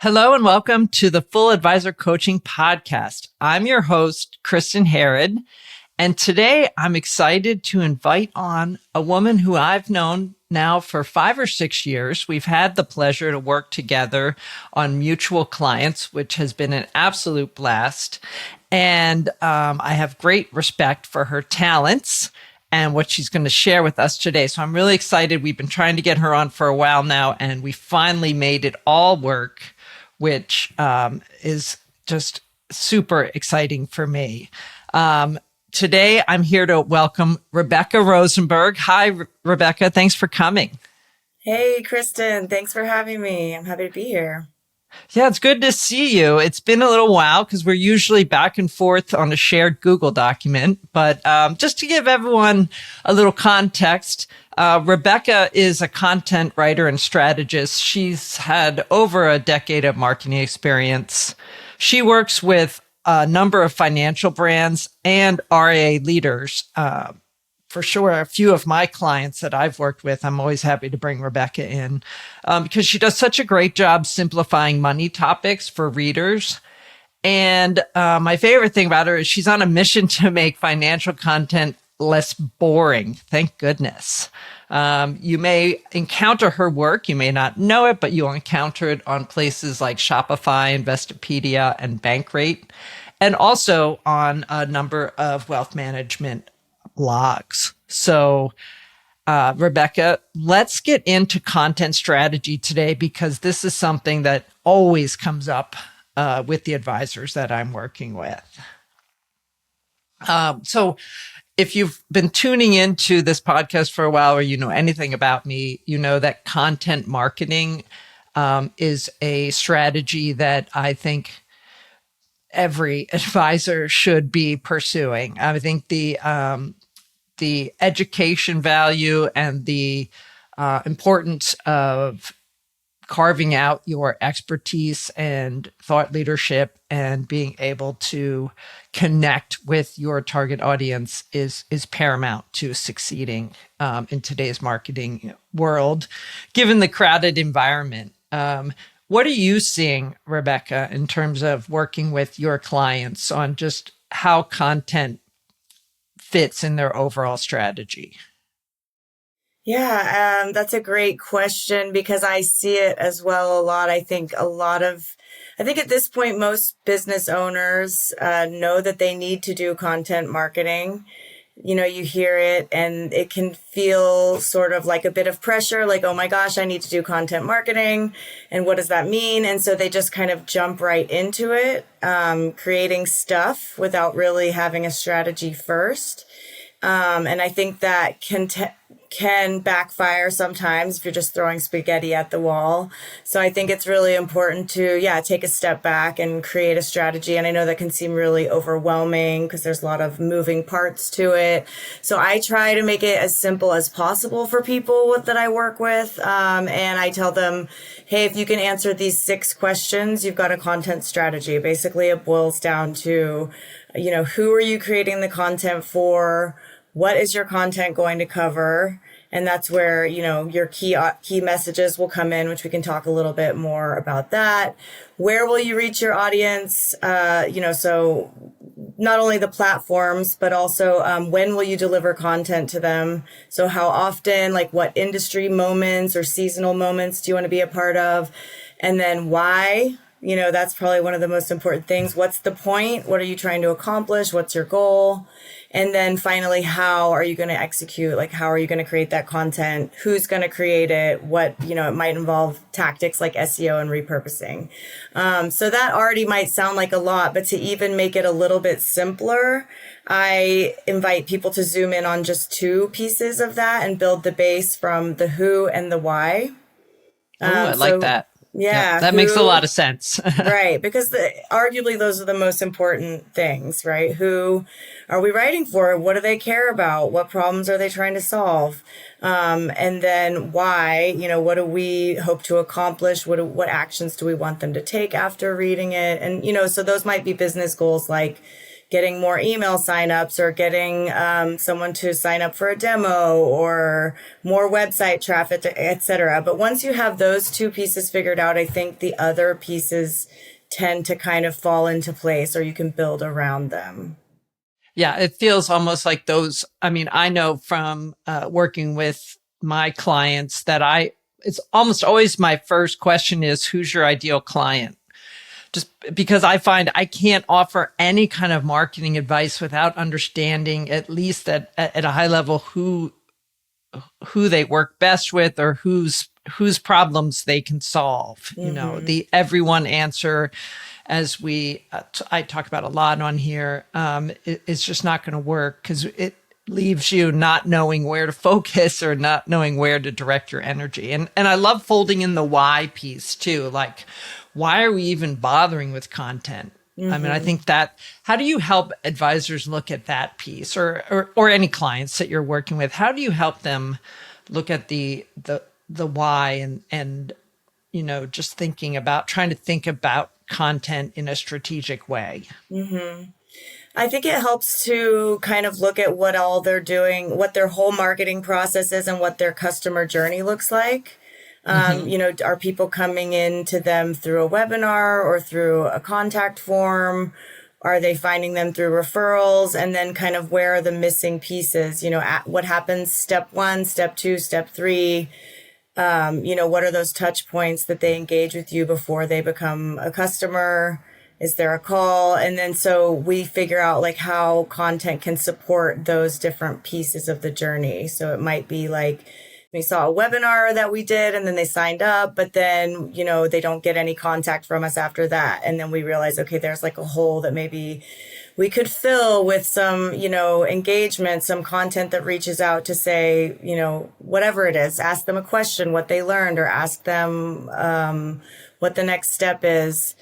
Hello and welcome to the Full Advisor Coaching Podcast. I'm your host, Kristin Harad, and today I'm excited to invite on a woman who I've known now for 5 or 6 years. We've had the pleasure to work together on mutual clients, which has been an absolute blast. And I have great respect for her talents and what she's going to share with us today. So I'm really excited. We've been trying to get her on for a while now, and we finally made it all work, which is just super exciting for me. Today, I'm here to welcome Rebecca Rosenberg. Hi, Rebecca. Thanks for coming. Hey, Kristin. Thanks for having me. I'm happy to be here. Yeah, it's good to see you. It's been a little while because we're usually back and forth on a shared Google document. But just to give everyone a little context, Rebecca is a content writer and strategist. She's had over a decade of marketing experience. She works with a number of financial brands and RIA leaders. For sure, a few of my clients that I've worked with, I'm always happy to bring Rebecca in because she does such a great job simplifying money topics for readers. And my favorite thing about her is she's on a mission to make financial content less boring. Thank goodness. You may encounter her work. You may not know it, but you'll encounter it on places like Shopify, Investopedia, and Bankrate, and also on a number of wealth management blogs. So, Rebecca, let's get into content strategy today because this is something that always comes up with the advisors that I'm working with. So if you've been tuning into this podcast for a while or you know anything about me, you know that content marketing is a strategy that I think every advisor should be pursuing. I think the education value and the importance of carving out your expertise and thought leadership and being able to connect with your target audience is paramount to succeeding in today's marketing world, given the crowded environment. What are you seeing, Rebecca, in terms of working with your clients on just how content fits in their overall strategy? Yeah, that's a great question because I see it as well a lot. I think at this point, most business owners know that they need to do content marketing. You know, you hear it and it can feel sort of like a bit of pressure, like, oh my gosh, I need to do content marketing. And what does that mean? And so they just kind of jump right into it, creating stuff without really having a strategy first. And I think that can backfire sometimes if you're just throwing spaghetti at the wall. So I think it's really important to, take a step back and create a strategy. And I know that can seem really overwhelming because there's a lot of moving parts to it. So I try to make it as simple as possible for people that I work with. And I tell them, hey, if you can answer these 6 questions, you've got a content strategy. Basically, it boils down to, who are you creating the content for? What is your content going to cover? And that's where, your key messages will come in, which we can talk a little bit more about that. Where will you reach your audience? So not only the platforms, but also when will you deliver content to them? So how often, like what industry moments or seasonal moments do you want to be a part of? And then why? That's probably one of the most important things. What's the point? What are you trying to accomplish? What's your goal? And then finally, how are you going to execute? Like, how are you going to create that content? Who's going to create it? What, it might involve tactics like SEO and repurposing. So that already might sound like a lot, but to even make it a little bit simpler, I invite people to zoom in on just 2 pieces of that and build the base from the who and the why. I like that. Yeah. That makes a lot of sense. Right. Because arguably those are the most important things, right? Who are we writing for? What do they care about? What problems are they trying to solve? And then why, what do we hope to accomplish? What actions do we want them to take after reading it? And, so those might be business goals like, getting more email signups or getting someone to sign up for a demo or more website traffic, etc. But once you have those two pieces figured out, I think the other pieces tend to kind of fall into place, or you can build around them. Yeah, it feels almost like those. I mean, I know from working with my clients that it's almost always my first question is, who's your ideal client? Just because I find I can't offer any kind of marketing advice without understanding, at least at a high level, who they work best with or whose problems they can solve. You know, the everyone answer, as I talk about a lot on here, it's just not going to work because it leaves you not knowing where to focus or not knowing where to direct your energy. And I love folding in the why piece too. Like, why are we even bothering with content? I mean, I think that, how do you help advisors look at that piece, or any clients that you're working with? How do you help them look at the why and you know, just trying to think about content in a strategic way? I think it helps to kind of look at what all they're doing, what their whole marketing process is, and what their customer journey looks like. You know, are people coming in to them through a webinar or through a contact form? Are they finding them through referrals? And then kind of where are the missing pieces? You know, what happens step 1, step 2, step 3? You know, what are those touch points that they engage with you before they become a customer? Is there a call? And then so we figure out like how content can support those different pieces of the journey. So it might be like, we saw a webinar that we did and then they signed up, but then, you know, they don't get any contact from us after that. And then we realize, okay, there's like a hole that maybe we could fill with some, you know, engagement, some content that reaches out to say, you know, whatever it is, ask them a question, what they learned, or ask them what the next step is.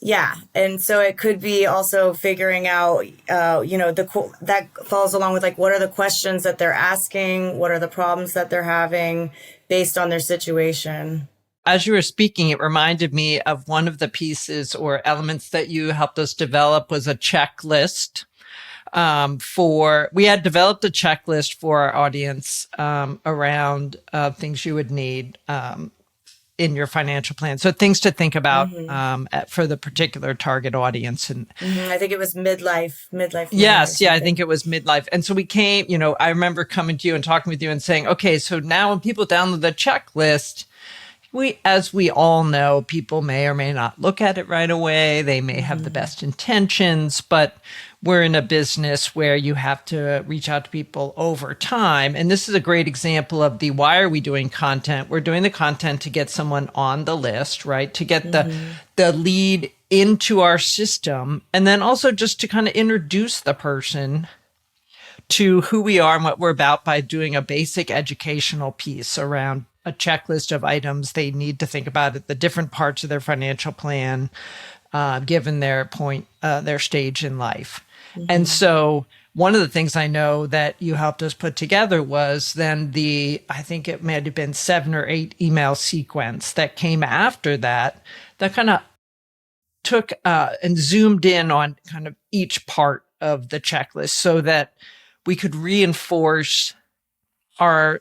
Yeah. And so it could be also figuring out, you know, that falls along with like, what are the questions that they're asking? What are the problems that they're having based on their situation? As you were speaking, it reminded me of one of the pieces or elements that you helped us develop was a checklist. We had developed a checklist for our audience, around, things you would need, in your financial plan. So things to think about for the particular target audience. And I think it was midlife. Yes. Yeah. I think it was midlife. And so we came, you know, I remember coming to you and talking with you and saying, okay, so now when people download the checklist, as we all know, people may or may not look at it right away. They may have the best intentions, but we're in a business where you have to reach out to people over time. And this is a great example of why are we doing content? We're doing the content to get someone on the list, right? To get the lead into our system. And then also just to kind of introduce the person to who we are and what we're about by doing a basic educational piece around a checklist of items they need to think about at the different parts of their financial plan, given their stage in life. And so one of the things I know that you helped us put together was then I think it may have been 7 or 8 email sequence that came after that kind of took and zoomed in on kind of each part of the checklist so that we could reinforce our,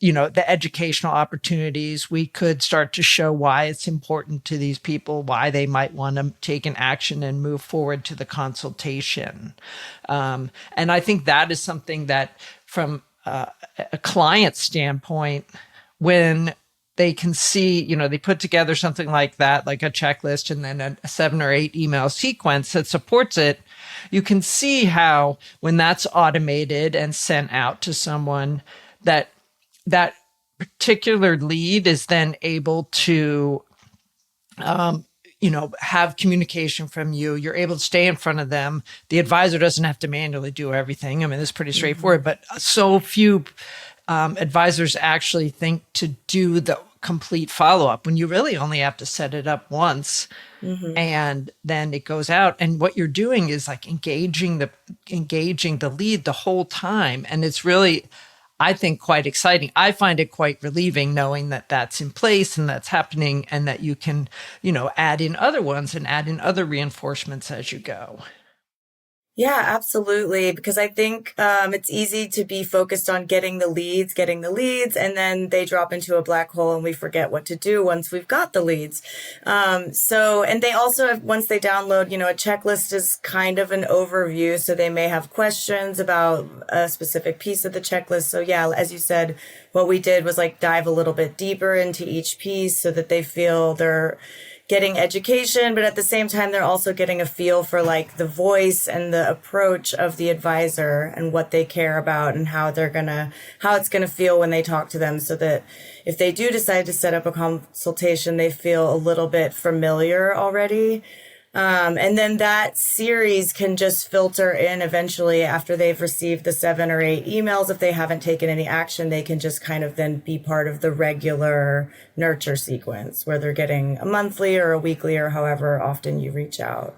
you know, the educational opportunities. We could start to show why it's important to these people, why they might want to take an action and move forward to the consultation. And I think that is something that from a client standpoint, when they can see, you know, they put together something like that, like a checklist and then a 7 or 8 email sequence that supports it, you can see how when that's automated and sent out to someone, that particular lead is then able to, you know, have communication from you. You're able to stay in front of them. The advisor doesn't have to manually do everything. I mean, it's pretty straightforward, but so few advisors actually think to do the complete follow-up when you really only have to set it up once and then it goes out. And what you're doing is like engaging the lead the whole time. And it's really, I think, quite exciting. I find it quite relieving knowing that that's in place and that's happening and that you can, you know, add in other ones and add in other reinforcements as you go. Yeah, absolutely. Because I think it's easy to be focused on getting the leads, and then they drop into a black hole and we forget what to do once we've got the leads. And they also have, once they download, a checklist is kind of an overview. So they may have questions about a specific piece of the checklist. So yeah, as you said, what we did was like dive a little bit deeper into each piece so that they feel they're getting education, but at the same time, they're also getting a feel for like the voice and the approach of the advisor and what they care about and how it's gonna feel when they talk to them, so that if they do decide to set up a consultation, they feel a little bit familiar already. And then that series can just filter in eventually after they've received the 7 or 8 emails. If they haven't taken any action, they can just kind of then be part of the regular nurture sequence where they're getting a monthly or a weekly or however often you reach out.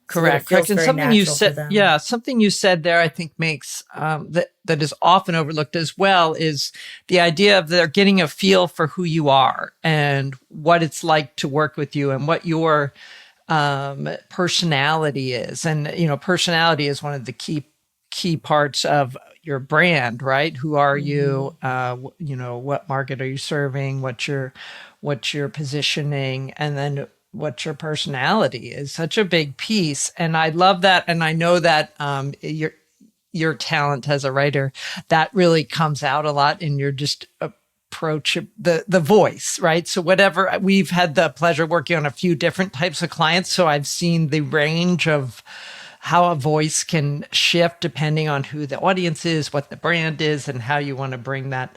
Correct. So Correct. And something you said, yeah, something you said there, I think makes, that is often overlooked as well, is the idea of they're getting a feel for who you are and what it's like to work with you and what your personality is. And, personality is one of the key parts of your brand, right? Who are you? What market are you serving? What's your positioning? And then what your personality is such a big piece. And I love that. And I know that, your talent as a writer, that really comes out a lot in your just approach, the voice, right? So whatever, we've had the pleasure of working on a few different types of clients. So I've seen the range of how a voice can shift depending on who the audience is, what the brand is, and how you want to bring that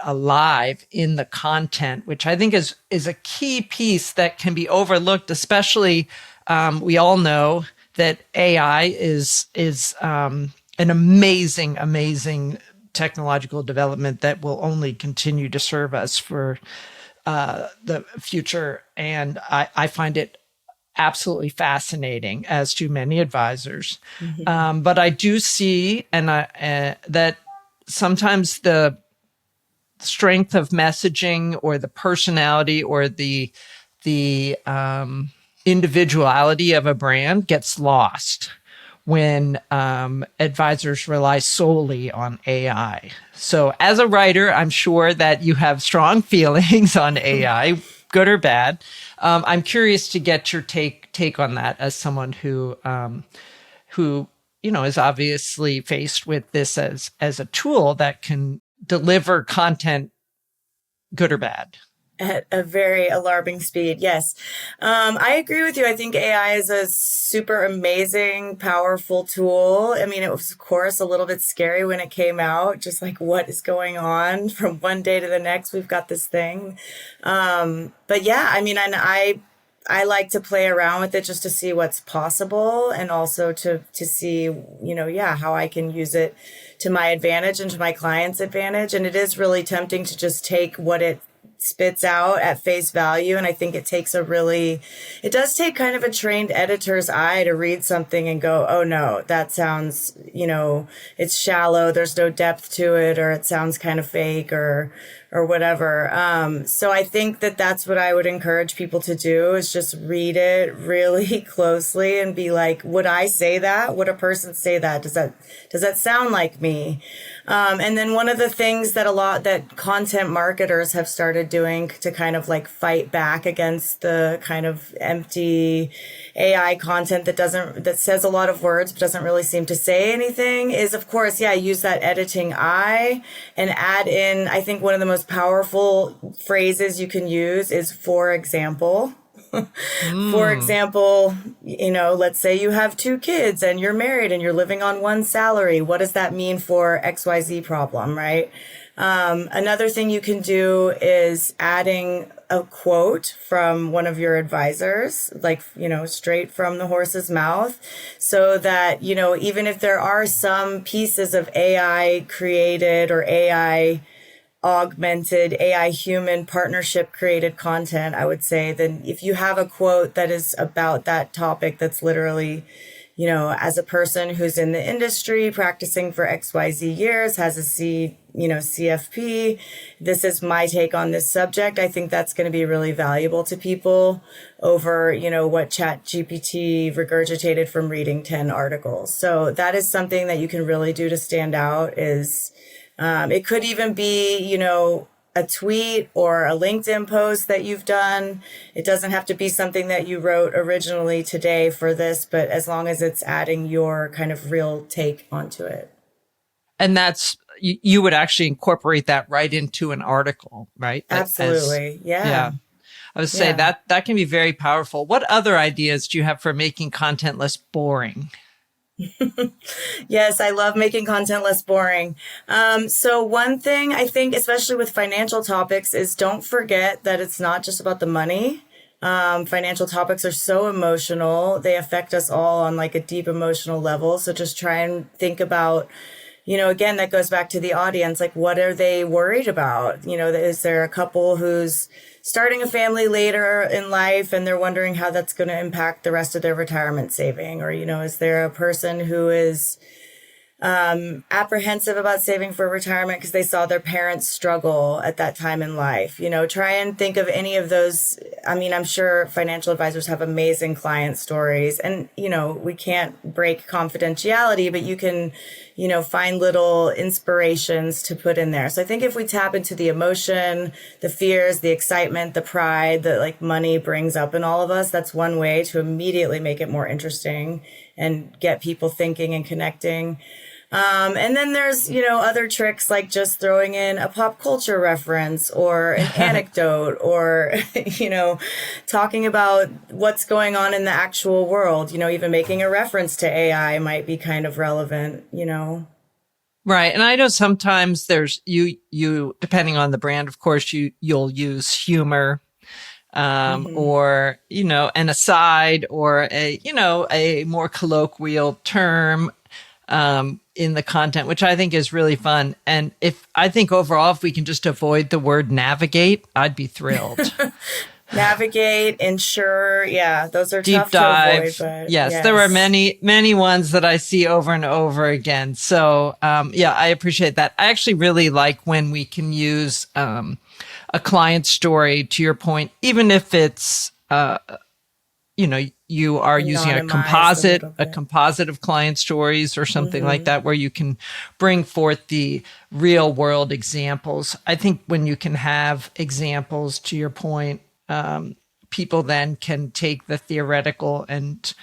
alive in the content, which I think is a key piece that can be overlooked, especially we all know that AI is an amazing technological development that will only continue to serve us for the future. And I find it absolutely fascinating, as do many advisors. But I do see that sometimes the strength of messaging or the personality or the individuality of a brand gets lost when advisors rely solely on AI. So as a writer, I'm sure that you have strong feelings on AI, good or bad. I'm curious to get your take on that as someone who is obviously faced with this as a tool that can deliver content, good or bad. At a very alarming speed. Yes. I agree with you. I think AI is a super amazing, powerful tool. I mean, it was, of course, a little bit scary when it came out, just like what is going on from one day to the next. We've got this thing. But yeah, I mean, and I like to play around with it just to see what's possible, and also to see, how I can use it to my advantage and to my client's advantage. And it is really tempting to just take what it spits out at face value. And I think it does take kind of a trained editor's eye to read something and go, oh no, that sounds, it's shallow. There's no depth to it, or it sounds kind of fake or whatever. So I think that's what I would encourage people to do, is just read it really closely and be like, would I say that? Would a person say that? Does that sound like me? And then one of the things that content marketers have started doing to kind of like fight back against the kind of empty AI content that says a lot of words but doesn't really seem to say anything is, of course, use that editing eye and add in, I think one of the most powerful phrases you can use is for example. For example, let's say you have 2 kids and you're married and you're living on one salary. What does that mean for XYZ problem, right? Another thing you can do is adding a quote from one of your advisors, like, straight from the horse's mouth, so that, even if there are some pieces of AI created or AI augmented, AI human partnership created content, I would say, then if you have a quote that is about that topic, that's literally, as a person who's in the industry practicing for XYZ years, has a CFP. This is my take on this subject. I think that's going to be really valuable to people over, what ChatGPT regurgitated from reading 10 articles. So that is something that you can really do to stand out is, it could even be, a tweet or a LinkedIn post that you've done. It doesn't have to be something that you wrote originally today for this, but as long as it's adding your kind of real take onto it. And that's, you would actually incorporate that right into an article, right? Absolutely. Yeah. I would say that can be very powerful. What other ideas do you have for making content less boring? Yes, I love making content less boring. So one thing I think, especially with financial topics, is don't forget that it's not just about the money. Financial topics are so emotional. They affect us all on like a deep emotional level. So just try and think about, again, that goes back to the audience. Like, what are they worried about? Is there a couple who's starting a family later in life and they're wondering how that's going to impact the rest of their retirement saving? Or, is there a person who is apprehensive about saving for retirement because they saw their parents struggle at that time in life? Try and think of any of those. I mean, I'm sure financial advisors have amazing client stories and, we can't break confidentiality, but you can, find little inspirations to put in there. So I think if we tap into the emotion, the fears, the excitement, the pride that like money brings up in all of us, that's one way to immediately make it more interesting and get people thinking and connecting. And then there's, other tricks like just throwing in a pop culture reference or an anecdote or, talking about what's going on in the actual world, even making a reference to AI might be kind of relevant, Right. And I know sometimes there's you depending on the brand, of course, you'll use humor, or, an aside or a more colloquial term, in the content, which I think is really fun. And I think overall, if we can just avoid the word navigate, I'd be thrilled. Navigate, insure. Yeah, those are Deep tough dive. to avoid. But yes, there are many, many ones that I see over and over again. So, I appreciate that. I actually really like when we can use a client story, to your point, even if it's, you are using a composite of client stories or something like that, where you can bring forth the real world examples. I think when you can have examples, to your point, people then can take the theoretical and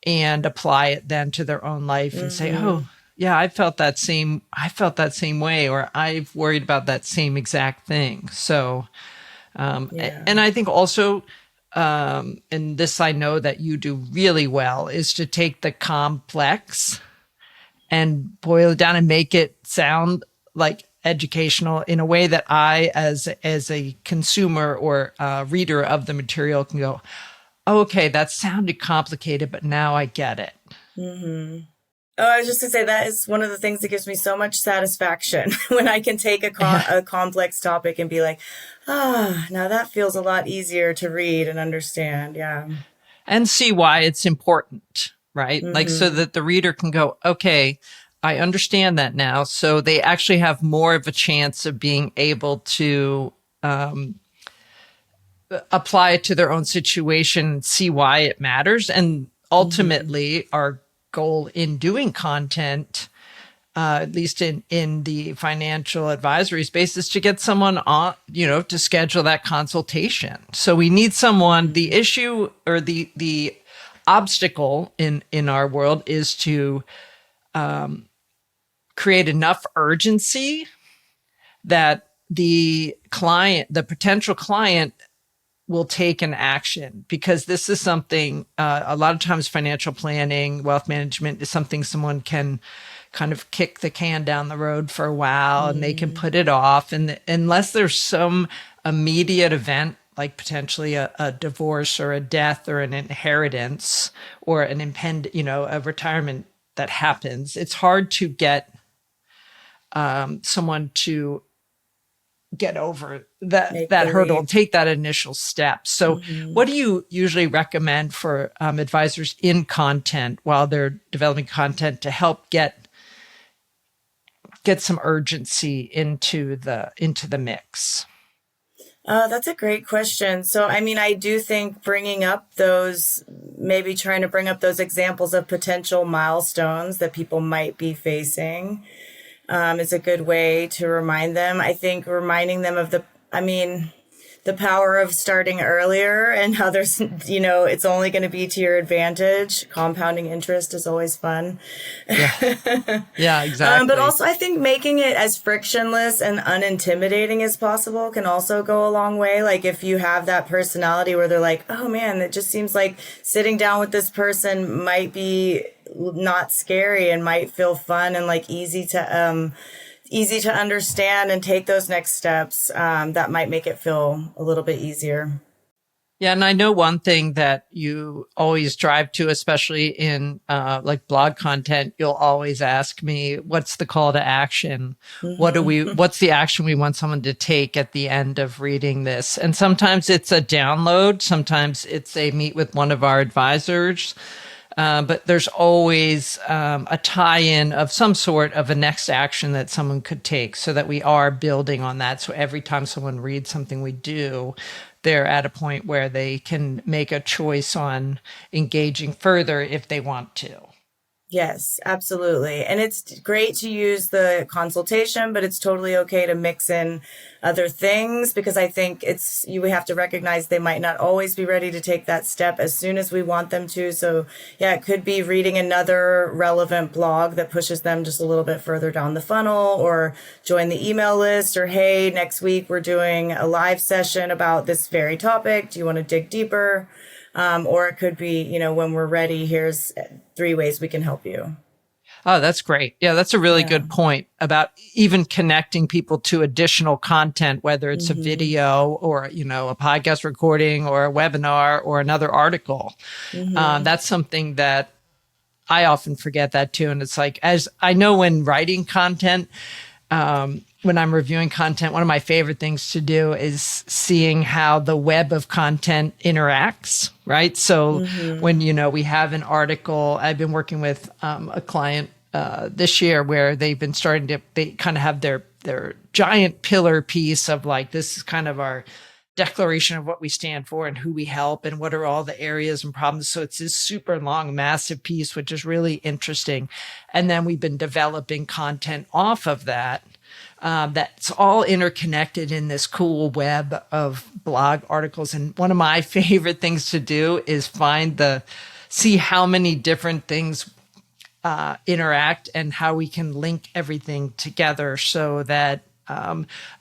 apply it then to their own life and say, oh, yeah, I felt that same way, or I've worried about that same exact thing. So, and I think also, and this I know that you do really well, is to take the complex and boil it down and make it sound like educational in a way that I, as a consumer or reader of the material, can go, oh, okay, that sounded complicated, but now I get it. Mm-hmm. Oh, I was just going to say that is one of the things that gives me so much satisfaction when I can take a complex topic and be like, now that feels a lot easier to read and understand. Yeah. And see why it's important, right? Like, so that the reader can go, okay, I understand that now. So they actually have more of a chance of being able to apply it to their own situation, see why it matters. And ultimately, our goal in doing content, at least in the financial advisory space, is to get someone on, to schedule that consultation. So we need someone. The issue or the obstacle in our world is to create enough urgency that the potential client will take an action, because this is something, a lot of times financial planning, wealth management is something someone can kind of kick the can down the road for a while and they can put it off. And unless there's some immediate event, like potentially a divorce or a death or an inheritance or a retirement that happens, it's hard to get someone to get over that hurdle and take that initial step. So what do you usually recommend for advisors in content while they're developing content to help get get some urgency into the mix? That's a great question. So, I mean, I do think maybe trying to bring up those examples of potential milestones that people might be facing, is a good way to remind them. I think reminding them of the power of starting earlier and how there's, it's only going to be to your advantage. Compounding interest is always fun. Yeah, yeah, exactly. But also I think making it as frictionless and unintimidating as possible can also go a long way. Like if you have that personality where they're like, oh man, it just seems like sitting down with this person might be not scary and might feel fun and like easy to understand and take those next steps, that might make it feel a little bit easier. Yeah, and I know one thing that you always drive to, especially in like blog content, you'll always ask me, what's the call to action? Mm-hmm. What's the action we want someone to take at the end of reading this? And sometimes it's a download. Sometimes it's a meet with one of our advisors. But there's always a tie-in of some sort of a next action that someone could take so that we are building on that. So every time someone reads something we do, they're at a point where they can make a choice on engaging further if they want to. Yes, absolutely. And it's great to use the consultation, but it's totally okay to mix in other things because I think we have to recognize they might not always be ready to take that step as soon as we want them to. So yeah, it could be reading another relevant blog that pushes them just a little bit further down the funnel, or join the email list, or hey, next week we're doing a live session about this very topic. Do you want to dig deeper? Or it could be, when we're ready, here's 3 ways we can help you. Oh, that's great. Yeah, that's a really good point about even connecting people to additional content, whether it's a video or, a podcast recording or a webinar or another article. That's something that I often forget that too. And it's like, as I know when writing content, when I'm reviewing content, one of my favorite things to do is seeing how the web of content interacts, right? So when, we have an article, I've been working with a client this year where they've been they kind of have their giant pillar piece of like, this is kind of our declaration of what we stand for and who we help and what are all the areas and problems. So it's this super long, massive piece, which is really interesting. And then we've been developing content off of that. That's all interconnected in this cool web of blog articles. And one of my favorite things to do is see how many different things interact and how we can link everything together so that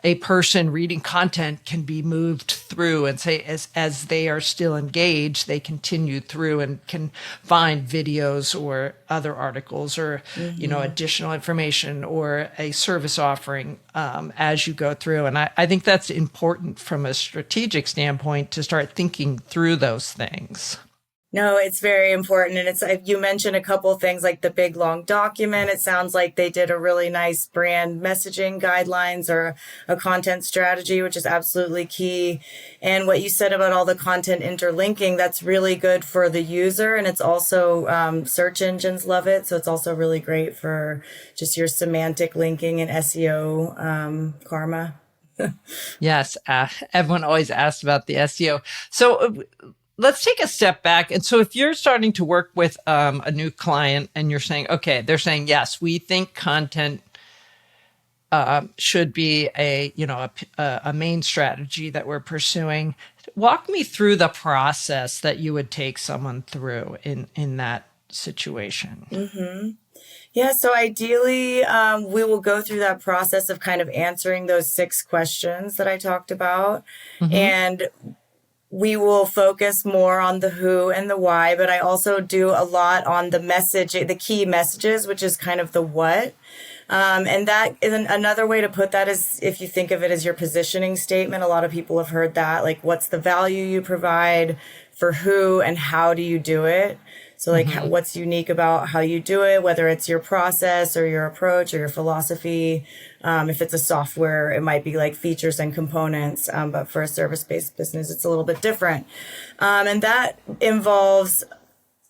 a person reading content can be moved through and say, as they are still engaged, they continue through and can find videos or other articles or, additional information or a service offering as you go through. And I think that's important from a strategic standpoint to start thinking through those things. No, it's very important. And you mentioned a couple of things like the big long document. It sounds like they did a really nice brand messaging guidelines or a content strategy, which is absolutely key. And what you said about all the content interlinking, that's really good for the user. And it's also, search engines love it. So it's also really great for just your semantic linking and SEO, karma. Yes. Everyone always asks about the SEO. So, let's take a step back. And so if you're starting to work with a new client and you're saying, okay, they're saying, yes, we think content should be a main strategy that we're pursuing. Walk me through the process that you would take someone through in that situation. Mm-hmm. Yeah, so ideally, we will go through that process of kind of answering those 6 questions that I talked about. And we will focus more on the who and the why, but I also do a lot on the message, the key messages, which is kind of the what. And that is another way to put that is if you think of it as your positioning statement. A lot of people have heard that, like, what's the value you provide, for who, and how do you do it? So like what's unique about how you do it, whether it's your process or your approach or your philosophy. If it's a software, it might be like features and components. But for a service-based business, it's a little bit different. And that involves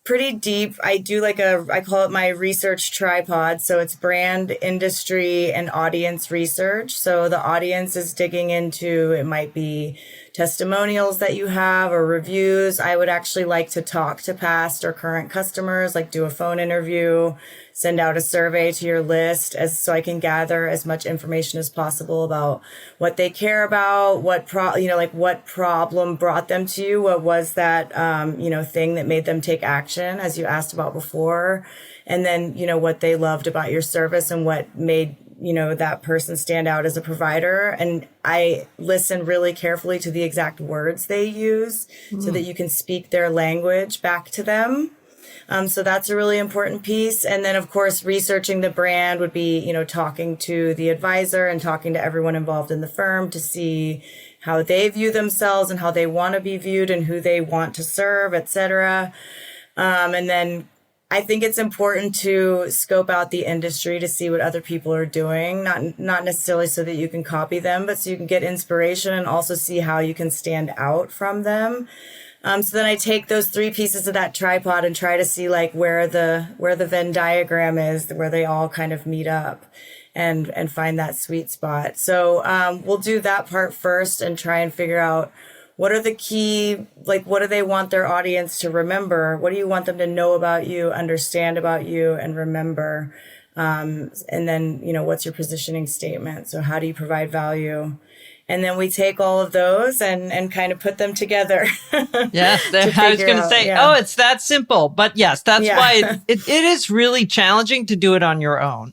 pretty deep. I do I call it my research tripod. So it's brand, industry, and audience research. So the audience is digging into, it might be testimonials that you have or reviews. I would actually like to talk to past or current customers, like do a phone interview, send out a survey to your list so I can gather as much information as possible about what they care about, what problem brought them to you, what was that, thing that made them take action, as you asked about before, and then, what they loved about your service and what made that person stand out as a provider. And I listen really carefully to the exact words they use so that you can speak their language back to them. So that's a really important piece. And then, of course, researching the brand would be, talking to the advisor and talking to everyone involved in the firm to see how they view themselves and how they want to be viewed and who they want to serve, et cetera. And then I think it's important to scope out the industry to see what other people are doing, not necessarily so that you can copy them, but so you can get inspiration and also see how you can stand out from them. So then I take those three pieces of that tripod and try to see where the Venn diagram is, where they all kind of meet up and find that sweet spot. So we'll do that part first and try and figure out what are the key, what do they want their audience to remember? What do you want them to know about you, understand about you, and remember? And then, what's your positioning statement? So how do you provide value? And then we take all of those and kind of put them together. Yes, I was going to say, it's that simple. But yes, that's why it is really challenging to do it on your own.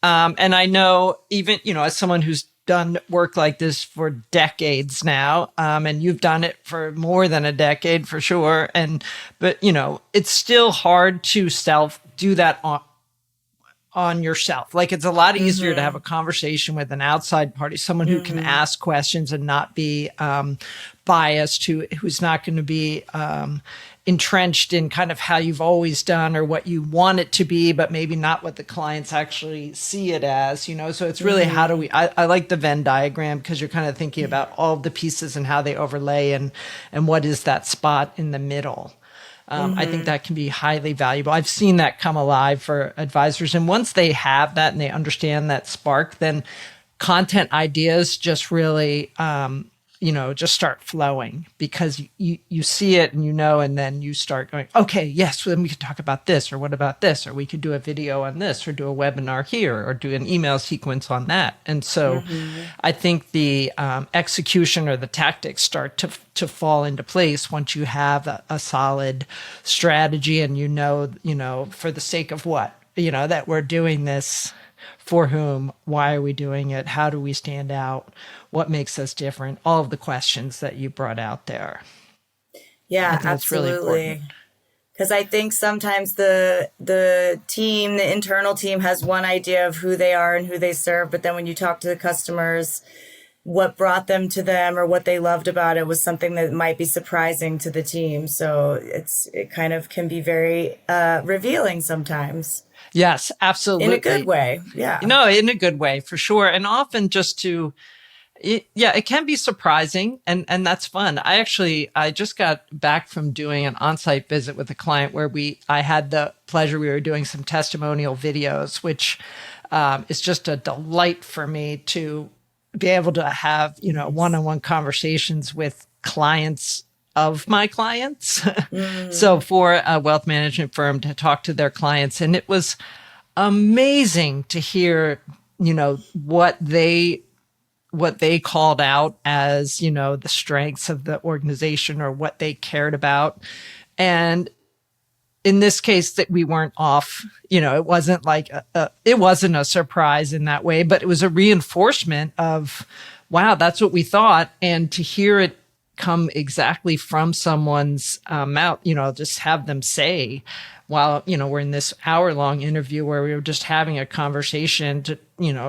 And I know even, as someone who's done work like this for decades now, and you've done it for more than a decade for sure. But it's still hard to do that on yourself. It's a lot easier to have a conversation with an outside party, someone who can ask questions and not be biased, who's not going to be entrenched in kind of how you've always done or what you want it to be, but maybe not what the clients actually see it as, so it's really how do we, I like the Venn diagram because you're kind of thinking about all the pieces and how they overlay and what is that spot in the middle. I think that can be highly valuable. I've seen that come alive for advisors. And once they have that and they understand that spark, then content ideas just really, just start flowing because you see it and and then you start going, okay, yes, then we could talk about this, or what about this, or we could do a video on this, or do a webinar here, or do an email sequence on that. And so I think the execution or the tactics start to fall into place once you have a solid strategy and for the sake of what, that we're doing this. For whom? Why are we doing it? How do we stand out? What makes us different? All of the questions that you brought out there. Yeah, absolutely. Because I think sometimes the internal team has one idea of who they are and who they serve, but then when you talk to the customers, what brought them to them or what they loved about it was something that might be surprising to the team. So it kind of can be very revealing sometimes. Yes, absolutely. In a good way. Yeah. In a good way, for sure. And often it can be surprising and that's fun. I just got back from doing an on-site visit with a client where we were doing some testimonial videos, which is just a delight for me to be able to have, one-on-one conversations with clients of my clients. So for a wealth management firm to talk to their clients. And it was amazing to hear, what they called out as, the strengths of the organization or what they cared about. And in this case that we weren't off, it wasn't it wasn't a surprise in that way, but it was a reinforcement of, wow, that's what we thought. And to hear it come exactly from someone's mouth, just have them say, while, we're in this hour-long interview where we were just having a conversation to,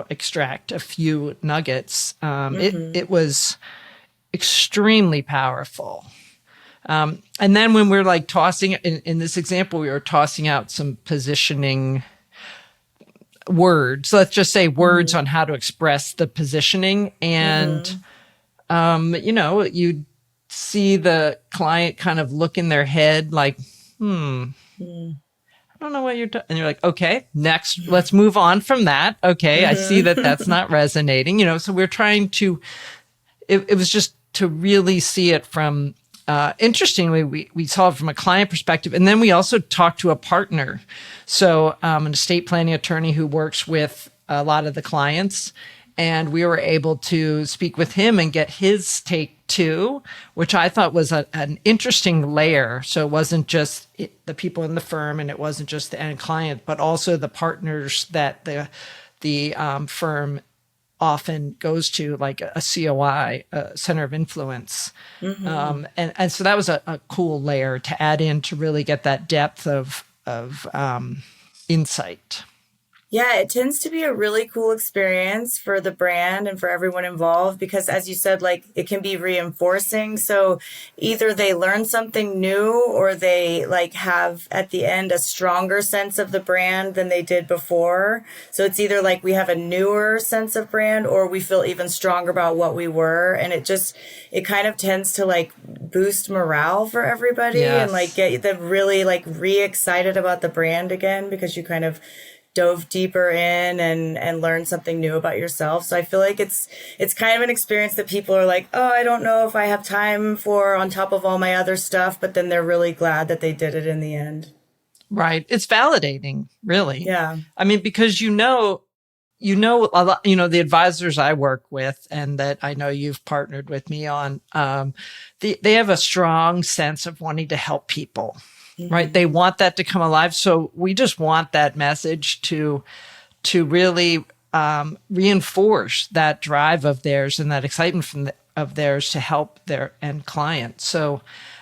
extract a few nuggets. It was extremely powerful. And then when we're tossing, in this example, we were tossing out some positioning words, let's just say words on how to express the positioning. And, you see the client kind of look in their head I don't know what you're doing. And you're like, okay, next, let's move on from that. Okay. I see that that's not resonating, so we're trying to, it was just to really see it from, interestingly, we saw it from a client perspective. And then we also talked to a partner. So, an estate planning attorney who works with a lot of the clients. And we were able to speak with him and get his take too, which I thought was an interesting layer. So it wasn't just the people in the firm and it wasn't just the end client, but also the partners that the firm often goes to, like a COI, a center of influence. And so that was a cool layer to add in to really get that depth of insight. Yeah, it tends to be a really cool experience for the brand and for everyone involved because, as you said, like it can be reinforcing. So either they learn something new or they like have at the end a stronger sense of the brand than they did before. So it's either like we have a newer sense of brand or we feel even stronger about what we were. And it kind of tends to like boost morale for everybody and like get them really like re-excited about the brand again because you kind of dove deeper in and learned something new about yourself. So I feel like it's kind of an experience that people are like, oh, I don't know if I have time for on top of all my other stuff, but then they're really glad that they did it in the end. Right. It's validating, really. Yeah. I mean, because a lot, the advisors I work with and that I know you've partnered with me on, they have a strong sense of wanting to help people. Right. They want that to come alive. So we just want that message to really reinforce that drive of theirs and that excitement of theirs to help their end client. So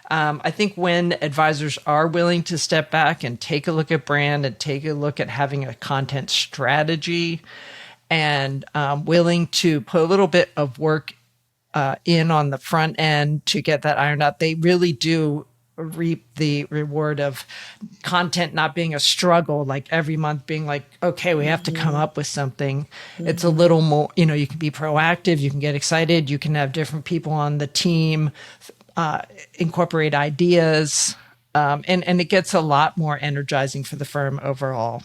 I think when advisors are willing to step back and take a look at brand and take a look at having a content strategy and willing to put a little bit of work in on the front end to get that ironed out, they really do reap the reward of content not being a struggle, like every month being like, okay, we have to come up with something. It's a little more, you can be proactive, you can get excited, you can have different people on the team, incorporate ideas, and it gets a lot more energizing for the firm overall.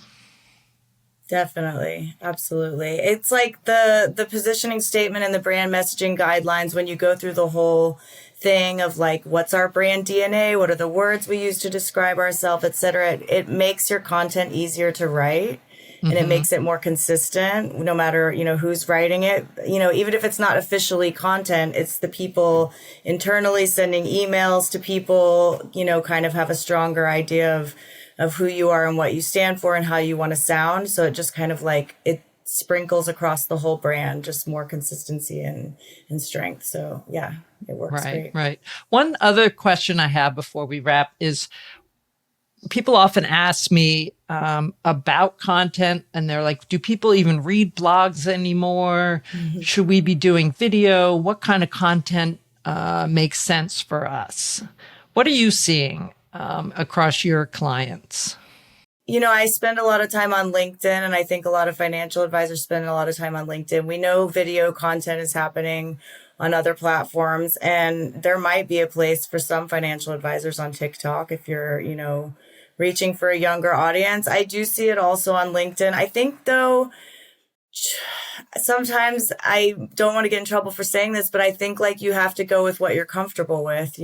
Definitely. Absolutely. It's like the positioning statement and the brand messaging guidelines when you go through the whole thing of like, what's our brand DNA? What are the words we use to describe ourselves, et cetera? It makes your content easier to write and it makes it more consistent no matter, who's writing it. Even if it's not officially content, it's the people internally sending emails to people, kind of have a stronger idea of who you are and what you stand for and how you want to sound. So it just kind of like it sprinkles across the whole brand, just more consistency and strength. So yeah, it works great. Right. One other question I have before we wrap is people often ask me about content and they're like, do people even read blogs anymore? Should we be doing video? What kind of content makes sense for us? What are you seeing across your clients? I spend a lot of time on LinkedIn, and I think a lot of financial advisors spend a lot of time on LinkedIn. We know video content is happening on other platforms, and there might be a place for some financial advisors on TikTok if you're, reaching for a younger audience. I do see it also on LinkedIn. I think, though, sometimes I don't want to get in trouble for saying this, but I think like you have to go with what you're comfortable with,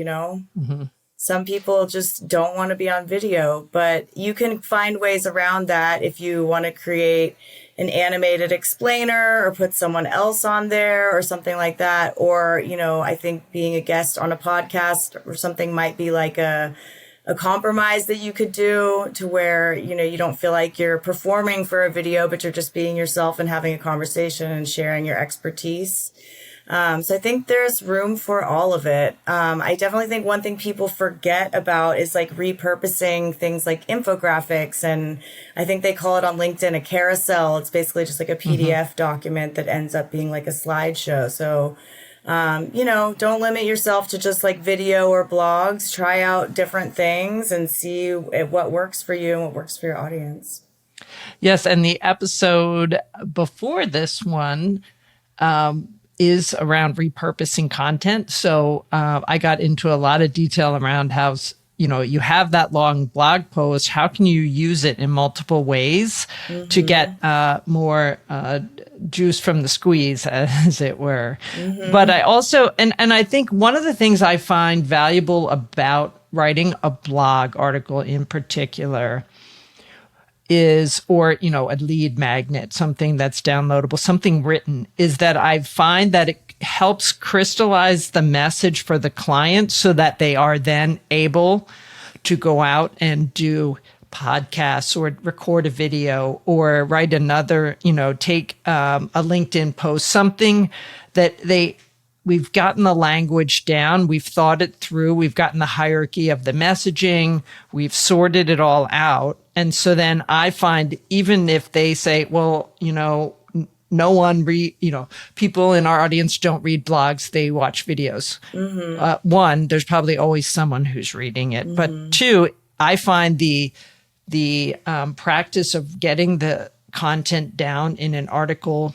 Some people just don't want to be on video, but you can find ways around that if you want to create an animated explainer or put someone else on there or something like that. Or, I think being a guest on a podcast or something might be like a compromise that you could do to where, you don't feel like you're performing for a video, but you're just being yourself and having a conversation and sharing your expertise. So I think there's room for all of it. I definitely think one thing people forget about is like repurposing things like infographics. And I think they call it on LinkedIn a carousel. It's basically just like a PDF document that ends up being like a slideshow. So, don't limit yourself to just like video or blogs. Try out different things and see what works for you and what works for your audience. Yes. And the episode before this one, is around repurposing content. So I got into a lot of detail around how you have that long blog post. How can you use it in multiple ways to get more juice from the squeeze, as it were? But I also, and I think one of the things I find valuable about writing a blog article in particular is, or, a lead magnet, something that's downloadable, something written, is that I find that it helps crystallize the message for the client so that they are then able to go out and do podcasts or record a video or write another, take a LinkedIn post, something that we've gotten the language down, we've thought it through, we've gotten the hierarchy of the messaging, we've sorted it all out. And so then I find, even if they say, well, no one people in our audience don't read blogs, they watch videos. One, there's probably always someone who's reading it. But two, I find the practice of getting the content down in an article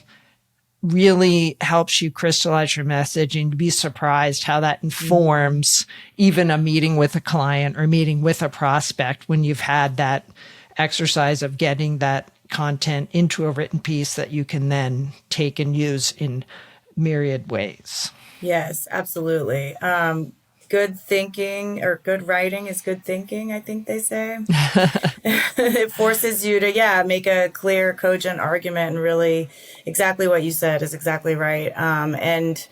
really helps you crystallize your message, and you'd be surprised how that informs even a meeting with a client or meeting with a prospect when you've had that exercise of getting that content into a written piece that you can then take and use in myriad ways. Yes, absolutely. Good thinking or good writing is good thinking, I think they say. It forces you to, make a clear, cogent argument, and really exactly what you said is exactly right. And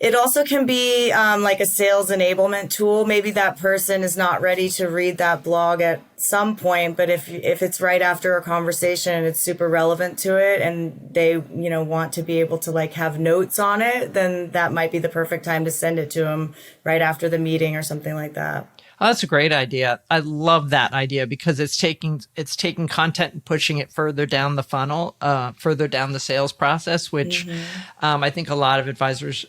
it also can be like a sales enablement tool. Maybe that person is not ready to read that blog at some point, but if it's right after a conversation and it's super relevant to it, and they want to be able to have notes on it, then that might be the perfect time to send it to them right after the meeting or something like that. Oh, that's a great idea. I love that idea because it's taking content and pushing it further down the funnel, further down the sales process, which I think a lot of advisors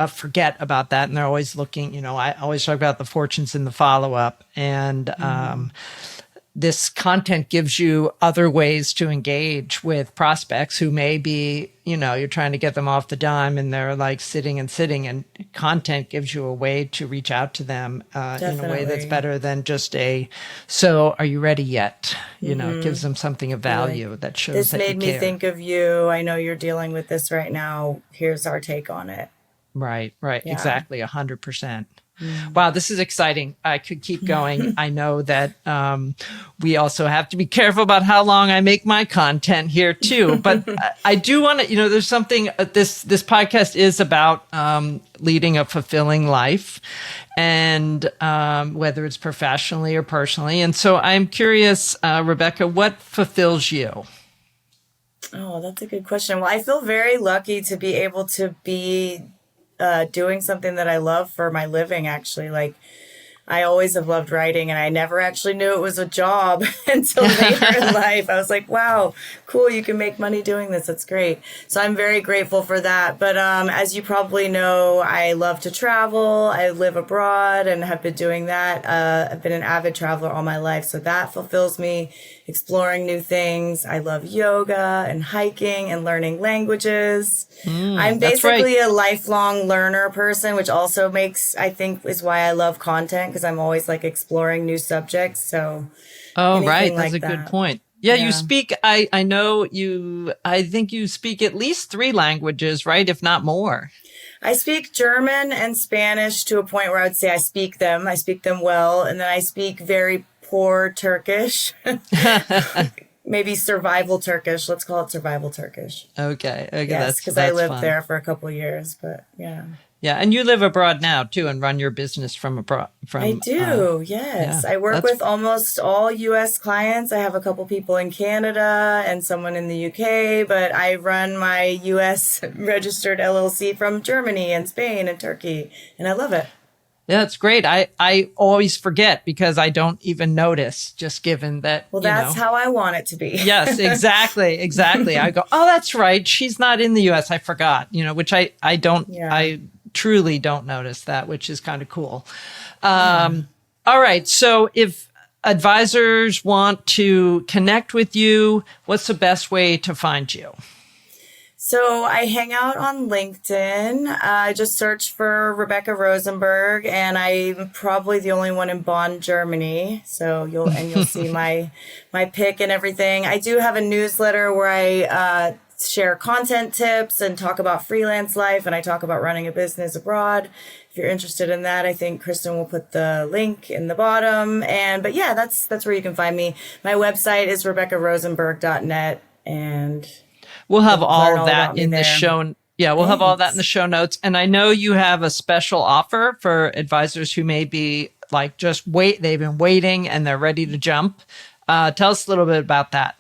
forget about that, and they're always looking. I always talk about the fortunes in the follow-up, and this content gives you other ways to engage with prospects who may be, you're trying to get them off the dime and they're sitting, and content gives you a way to reach out to them in a way that's better than just so are you ready yet? It gives them something of value that shows this that made you me care. think of you. I know you're dealing with this right now. Here's our take on it. Right. Yeah. Exactly. 100%. Wow, this is exciting. I could keep going. I know that we also have to be careful about how long I make my content here too. But I do want to, there's something, this podcast is about leading a fulfilling life, and whether it's professionally or personally. And so I'm curious, Rebecca, what fulfills you? Oh, that's a good question. Well, I feel very lucky to be able to be doing something that I love for my living, actually. I always have loved writing, and I never actually knew it was a job until later in life. I was like, wow, cool, you can make money doing this. That's great. So I'm very grateful for that. But as you probably know, I love to travel. I live abroad and have been doing that. I've been an avid traveler all my life, so that fulfills me, exploring new things. I love yoga and hiking and learning languages. I'm basically a lifelong learner person, which also I think is why I love content, because I'm always exploring new subjects. So, right. That's a good point. Yeah, you speak, I think you speak at least 3 languages, right? If not more. I speak German and Spanish to a point where I would say I speak them well. And then I speak very poor Turkish. Maybe survival Turkish. Let's call it survival Turkish. Okay. Yes, because I lived there for a couple of years, but yeah. Yeah, and you live abroad now too, and run your business from abroad. I do, yes. I work with almost all U.S. clients. I have a couple people in Canada and someone in the U.K., but I run my U.S. registered LLC from Germany and Spain and Turkey, and I love it. Yeah, it's great. I always forget because I don't even notice, just given that. Well, that's how I want it to be. Yes, exactly. I go, oh, that's right. She's not in the U.S. I forgot, which I don't, I truly don't notice that, which is kind of cool. All right. So if advisors want to connect with you, what's the best way to find you? So I hang out on LinkedIn. I just search for Rebecca Rosenberg, and I'm probably the only one in Bonn, Germany. So you'll see my pic and everything. I do have a newsletter where I share content tips and talk about freelance life, and I talk about running a business abroad. If you're interested in that, I think Kristin will put the link in the bottom. But yeah, that's where you can find me. My website is rebeccarosenberg.net, and we'll have all that in the show. Yeah, we'll have all that in the show notes. And I know you have a special offer for advisors who may be like they've been waiting and they're ready to jump. Tell us a little bit about that.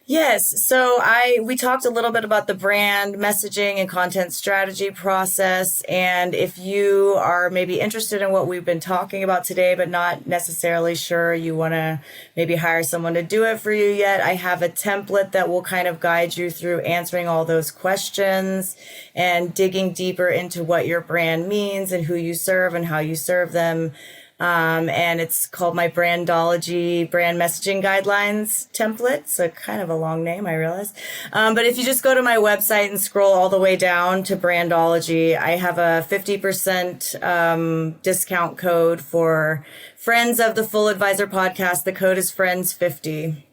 Yes. So we talked a little bit about the brand messaging and content strategy process. And if you are maybe interested in what we've been talking about today, but not necessarily sure you want to maybe hire someone to do it for you yet, I have a template that will kind of guide you through answering all those questions and digging deeper into what your brand means and who you serve and how you serve them. And it's called my Brandology brand messaging guidelines template. So kind of a long name, I realize. But if you just go to my website and scroll all the way down to Brandology, I have a 50% discount code for friends of the Full Advisor podcast. The code is FRIENDS50.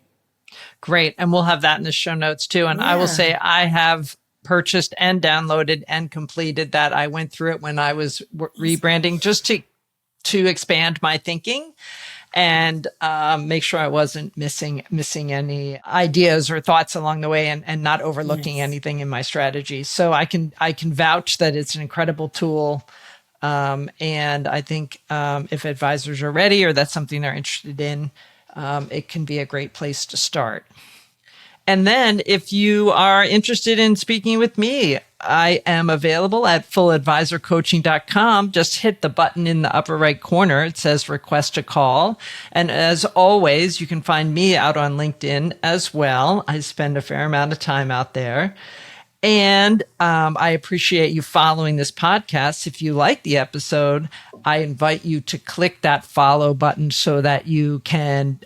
Great. And we'll have that in the show notes too. And I will say I have purchased and downloaded and completed that. I went through it when I was rebranding just to expand my thinking and make sure I wasn't missing any ideas or thoughts along the way and not overlooking anything in my strategy. So I can vouch that it's an incredible tool. And I think if advisors are ready or that's something they're interested in, it can be a great place to start. And then if you are interested in speaking with me, I am available at fulladvisorcoaching.com. Just hit the button in the upper right corner. It says request a call. And as always, you can find me out on LinkedIn as well. I spend a fair amount of time out there. And I appreciate you following this podcast. If you like the episode, I invite you to click that follow button so that you can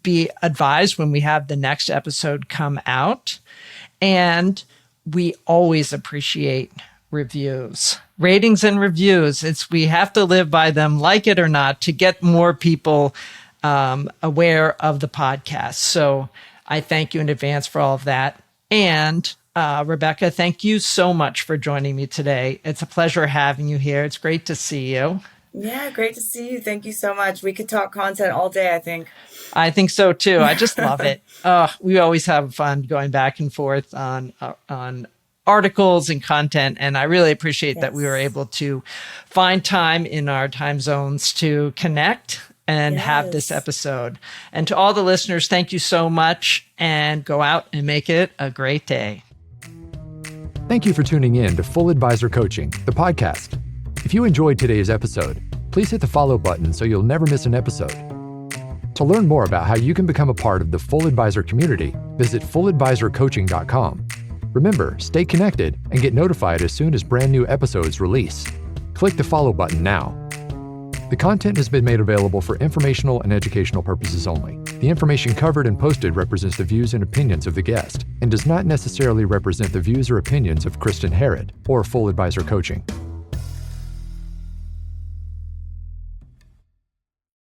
be advised when we have the next episode come out. And we always appreciate reviews, ratings and reviews. We have to live by them, like it or not, to get more people aware of the podcast. So I thank you in advance for all of that. And Rebecca, thank you so much for joining me today. It's a pleasure having you here. It's great to see you. Yeah, great to see you. Thank you so much. We could talk content all day, I think. I think so too. I just love it. We always have fun going back and forth on articles and content. And I really appreciate that we were able to find time in our time zones to connect and have this episode. And to all the listeners, thank you so much, and go out and make it a great day. Thank you for tuning in to Full Advisor Coaching, the podcast. If you enjoyed today's episode, please hit the follow button so you'll never miss an episode. To learn more about how you can become a part of the Full Advisor community, visit fulladvisorcoaching.com. Remember, stay connected and get notified as soon as brand new episodes release. Click the follow button now. The content has been made available for informational and educational purposes only. The information covered and posted represents the views and opinions of the guest and does not necessarily represent the views or opinions of Kristin Harad or Full Advisor Coaching.